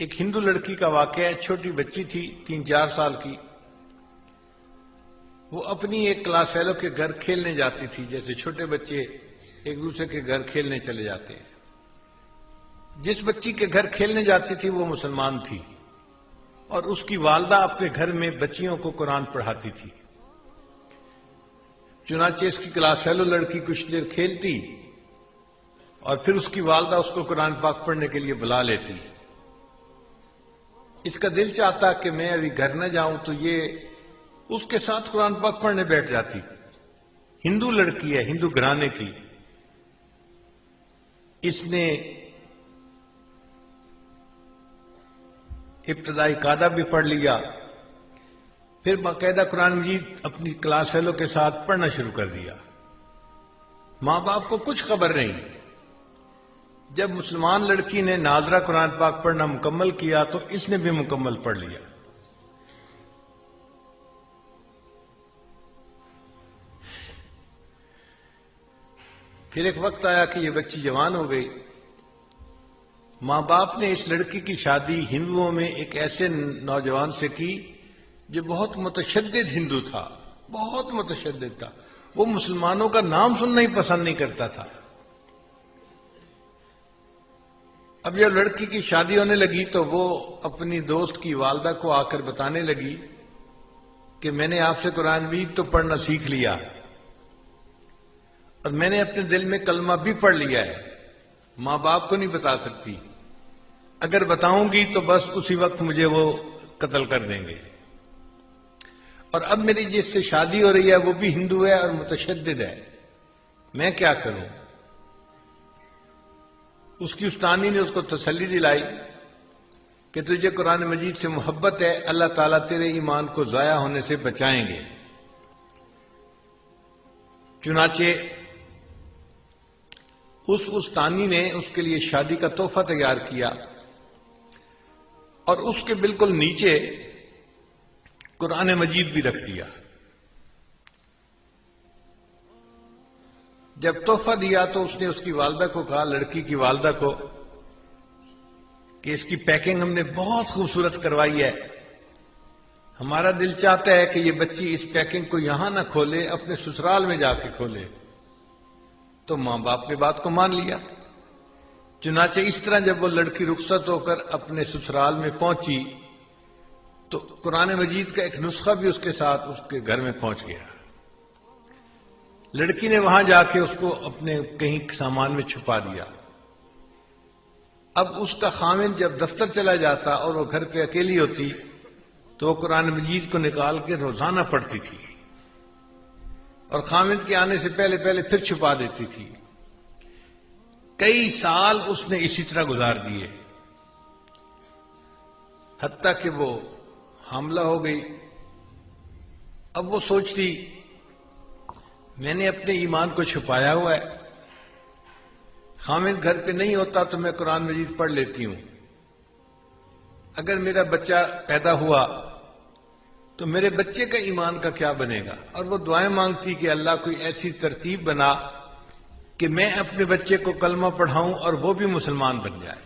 ایک ہندو لڑکی کا واقعہ ہے، چھوٹی بچی تھی 3-4 سال کی. وہ اپنی ایک کلاس فیلو کے گھر کھیلنے جاتی تھی، جیسے چھوٹے بچے ایک دوسرے کے گھر کھیلنے چلے جاتے ہیں. جس بچی کے گھر کھیلنے جاتی تھی وہ مسلمان تھی، اور اس کی والدہ اپنے گھر میں بچیوں کو قرآن پڑھاتی تھی. چنانچہ اس کی کلاس فیلو لڑکی کچھ دیر کھیلتی اور پھر اس کی والدہ اس کو قرآن پاک پڑھنے کے لیے بلا لیتی. اس کا دل چاہتا کہ میں ابھی گھر نہ جاؤں، تو یہ اس کے ساتھ قرآن پاک پڑھنے بیٹھ جاتی. ہندو لڑکی ہے، ہندو گھرانے کی. اس نے ابتدائی قاعدہ بھی پڑھ لیا، پھر باقاعدہ قرآن مجید اپنی کلاس فیلو کے ساتھ پڑھنا شروع کر دیا. ماں باپ کو کچھ خبر نہیں. جب مسلمان لڑکی نے ناظرہ قرآن پاک پڑھنا مکمل کیا تو اس نے بھی مکمل پڑھ لیا. پھر ایک وقت آیا کہ یہ بچی جوان ہو گئی. ماں باپ نے اس لڑکی کی شادی ہندوؤں میں ایک ایسے نوجوان سے کی جو بہت متشدد ہندو تھا، بہت متشدد تھا. وہ مسلمانوں کا نام سننا ہی پسند نہیں کرتا تھا. اب جب لڑکی کی شادی ہونے لگی تو وہ اپنی دوست کی والدہ کو آ کر بتانے لگی کہ میں نے آپ سے قرآن مجید تو پڑھنا سیکھ لیا، اور میں نے اپنے دل میں کلمہ بھی پڑھ لیا ہے. ماں باپ کو نہیں بتا سکتی، اگر بتاؤں گی تو بس اسی وقت مجھے وہ قتل کر دیں گے. اور اب میری جس سے شادی ہو رہی ہے وہ بھی ہندو ہے اور متشدد ہے، میں کیا کروں؟ اس کی استانی نے اس کو تسلی دلائی کہ تجھے قرآن مجید سے محبت ہے، اللہ تعالیٰ تیرے ایمان کو ضائع ہونے سے بچائیں گے. چنانچہ اس استانی نے اس کے لیے شادی کا تحفہ تیار کیا، اور اس کے بالکل نیچے قرآن مجید بھی رکھ دیا. جب تحفہ دیا تو اس نے اس کی والدہ کو کہا، لڑکی کی والدہ کو، کہ اس کی پیکنگ ہم نے بہت خوبصورت کروائی ہے، ہمارا دل چاہتا ہے کہ یہ بچی اس پیکنگ کو یہاں نہ کھولے، اپنے سسرال میں جا کے کھولے. تو ماں باپ نے بات کو مان لیا. چنانچہ اس طرح جب وہ لڑکی رخصت ہو کر اپنے سسرال میں پہنچی تو قرآن مجید کا ایک نسخہ بھی اس کے ساتھ اس کے گھر میں پہنچ گیا. لڑکی نے وہاں جا کے اس کو اپنے کہیں سامان میں چھپا دیا. اب اس کا خامند جب دفتر چلا جاتا اور وہ گھر پہ اکیلی ہوتی تو وہ قرآن مجید کو نکال کے روزانہ پڑھتی تھی، اور خامند کے آنے سے پہلے پھر چھپا دیتی تھی. کئی سال اس نے اسی طرح گزار دیے، حتیٰ کہ وہ حاملہ ہو گئی. اب وہ سوچتی میں نے اپنے ایمان کو چھپایا ہوا ہے، خامد گھر پہ نہیں ہوتا تو میں قرآن مجید پڑھ لیتی ہوں. اگر میرا بچہ پیدا ہوا تو میرے بچے کا ایمان کا کیا بنے گا؟ اور وہ دعائیں مانگتی کہ اللہ کوئی ایسی ترتیب بنا کہ میں اپنے بچے کو کلمہ پڑھاؤں اور وہ بھی مسلمان بن جائے.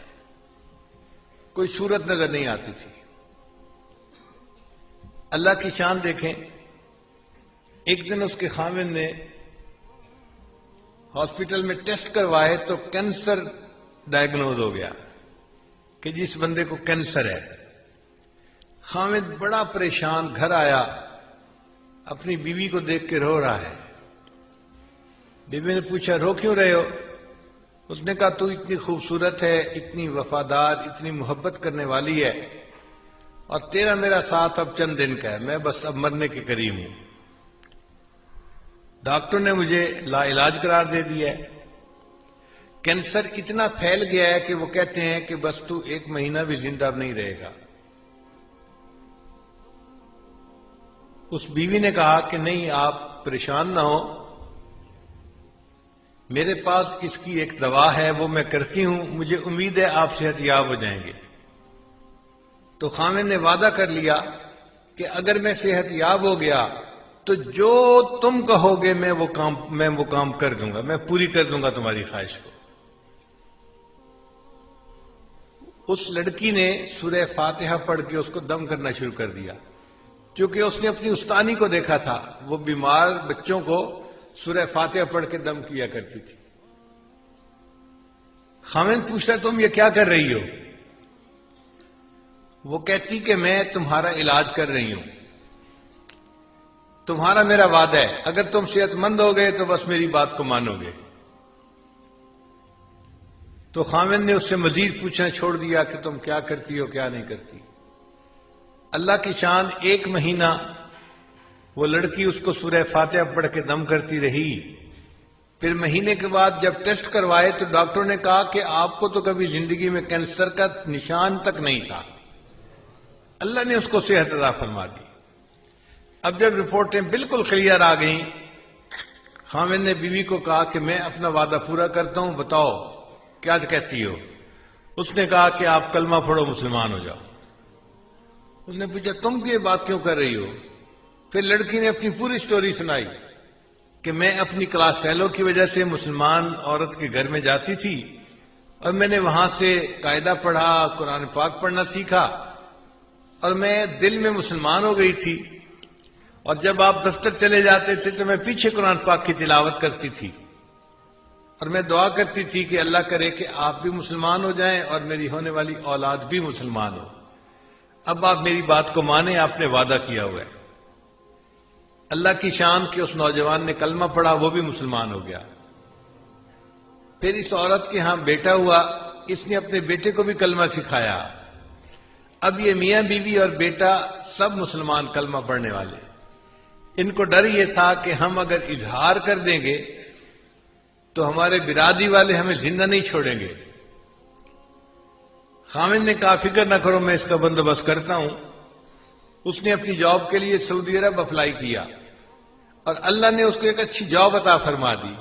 کوئی صورت نظر نہیں آتی تھی. اللہ کی شان دیکھیں، ایک دن اس کے خامد نے ہاسپٹل میں ٹیسٹ کروائے تو کینسر ڈائیگنوز ہو گیا کہ جس بندے کو کینسر ہے. خامد بڑا پریشان گھر آیا، اپنی بیوی کو دیکھ کے رو رہا ہے. بیوی نے پوچھا رو کیوں رہے ہو؟ اس نے کہا تو اتنی خوبصورت ہے، اتنی وفادار، اتنی محبت کرنے والی ہے، اور تیرا میرا ساتھ اب چند دن کا ہے، میں بس اب مرنے کے قریب ہوں. ڈاکٹر نے مجھے لا علاج قرار دے دیا ہے. کینسر اتنا پھیل گیا ہے کہ وہ کہتے ہیں کہ بس تو 1 مہینہ بھی زندہ نہیں رہے گا. اس بیوی نے کہا کہ نہیں، آپ پریشان نہ ہو، میرے پاس اس کی ایک دوا ہے، وہ میں کرتی ہوں، مجھے امید ہے آپ صحت یاب ہو جائیں گے. تو خامد نے وعدہ کر لیا کہ اگر میں صحت یاب ہو گیا تو جو تم کہو گے میں وہ کام کر دوں گا، میں پوری کر دوں گا تمہاری خواہش کو. اس لڑکی نے سورہ فاتحہ پڑھ کے اس کو دم کرنا شروع کر دیا، کیونکہ اس نے اپنی استانی کو دیکھا تھا، وہ بیمار بچوں کو سورہ فاتحہ پڑھ کے دم کیا کرتی تھی۔ خاوند پوچھتا تم یہ کیا کر رہی ہو؟ وہ کہتی کہ میں تمہارا علاج کر رہی ہوں، تمہارا میرا وعدہ ہے، اگر تم صحت مند ہو گئے تو بس میری بات کو مانو گے۔ تو خاوند نے اس سے مزید پوچھنا چھوڑ دیا کہ تم کیا کرتی ہو کیا نہیں کرتی۔ اللہ کی شان، 1 مہینہ وہ لڑکی اس کو سورہ فاتحہ پڑھ کے دم کرتی رہی۔ پھر مہینے کے بعد جب ٹیسٹ کروائے تو ڈاکٹر نے کہا کہ آپ کو تو کبھی زندگی میں کینسر کا نشان تک نہیں تھا، اللہ نے اس کو صحت عطا فرما دی۔ اب جب رپورٹیں بالکل کلیئر آ گئیں، خاوند نے بیوی کو کہا کہ میں اپنا وعدہ پورا کرتا ہوں، بتاؤ کیا کہتی ہو؟ اس نے کہا کہ آپ کلمہ پڑھو، مسلمان ہو جاؤ۔ اس نے پوچھا تم یہ بات کیوں کر رہی ہو؟ پھر لڑکی نے اپنی پوری سٹوری سنائی کہ میں اپنی کلاس فیلو کی وجہ سے مسلمان عورت کے گھر میں جاتی تھی اور میں نے وہاں سے قاعدہ پڑھا، قرآن پاک پڑھنا سیکھا اور میں دل میں مسلمان ہو گئی تھی، اور جب آپ دفتر چلے جاتے تھے تو میں پیچھے قرآن پاک کی تلاوت کرتی تھی اور میں دعا کرتی تھی کہ اللہ کرے کہ آپ بھی مسلمان ہو جائیں اور میری ہونے والی اولاد بھی مسلمان ہو۔ اب آپ میری بات کو مانیں، آپ نے وعدہ کیا ہوا ہے۔ اللہ کی شان کہ اس نوجوان نے کلمہ پڑھا، وہ بھی مسلمان ہو گیا۔ پھر اس عورت کے ہاں بیٹا ہوا، اس نے اپنے بیٹے کو بھی کلمہ سکھایا۔ اب یہ میاں بیوی اور بیٹا سب مسلمان کلمہ پڑھنے والے۔ ان کو ڈر یہ تھا کہ ہم اگر اظہار کر دیں گے تو ہمارے برادری والے ہمیں زندہ نہیں چھوڑیں گے۔ خاوند نے کہا فکر نہ کرو، میں اس کا بندوبست کرتا ہوں۔ اس نے اپنی جاب کے لیے سعودی عرب اپلائی کیا اور اللہ نے اس کو ایک اچھی جاب عطا فرما دی۔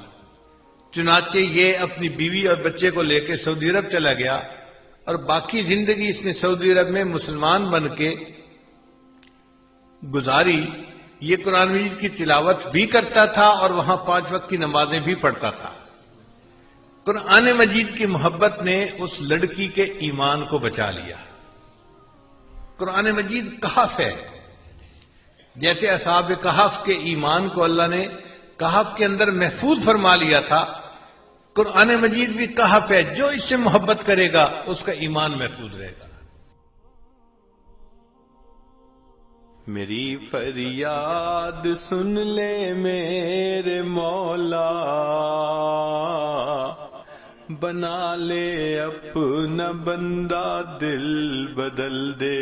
چنانچہ یہ اپنی بیوی اور بچے کو لے کے سعودی عرب چلا گیا اور باقی زندگی اس نے سعودی عرب میں مسلمان بن کے گزاری۔ یہ قرآن مجید کی تلاوت بھی کرتا تھا اور وہاں 5 وقت کی نمازیں بھی پڑھتا تھا۔ قرآن مجید کی محبت نے اس لڑکی کے ایمان کو بچا لیا۔ قرآن مجید کہف ہے، جیسے اصحاب کہف کے ایمان کو اللہ نے کہف کے اندر محفوظ فرما لیا تھا، قرآن مجید بھی کہف ہے، جو اس سے محبت کرے گا اس کا ایمان محفوظ رہے گا۔ میری فریاد سن لے میرے مولا، بنا لے اپنا بندہ، دل بدل دے۔